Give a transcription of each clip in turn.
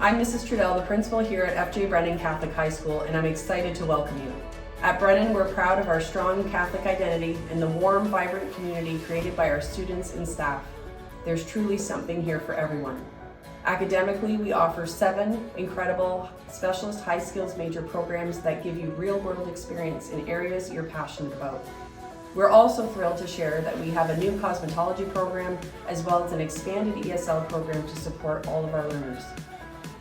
I'm Mrs. Trudell, the principal here at F.J. Brennan Catholic High School, and I'm excited to welcome you. At Brennan, we're proud of our strong Catholic identity and the warm, vibrant community created by our students and staff. There's truly something here for everyone. Academically, we offer 7 incredible specialist high skills major programs that give you real-world experience in areas you're passionate about. We're also thrilled to share that we have a new cosmetology program as well as an expanded ESL program to support all of our learners.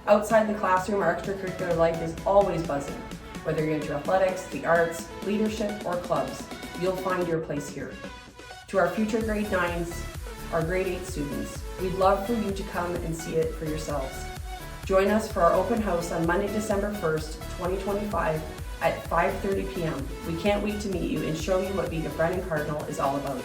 Outside the classroom, our extracurricular life is always buzzing. Whether you're into athletics, the arts, leadership, or clubs, you'll find your place here. To our future grade 9s, our grade 8 students, we'd love for you to come and see it for yourselves. Join us for our open house on Monday, December 1st, 2025 at 5:30 p.m. We can't wait to meet you and show you what being a Brennan Cardinal is all about.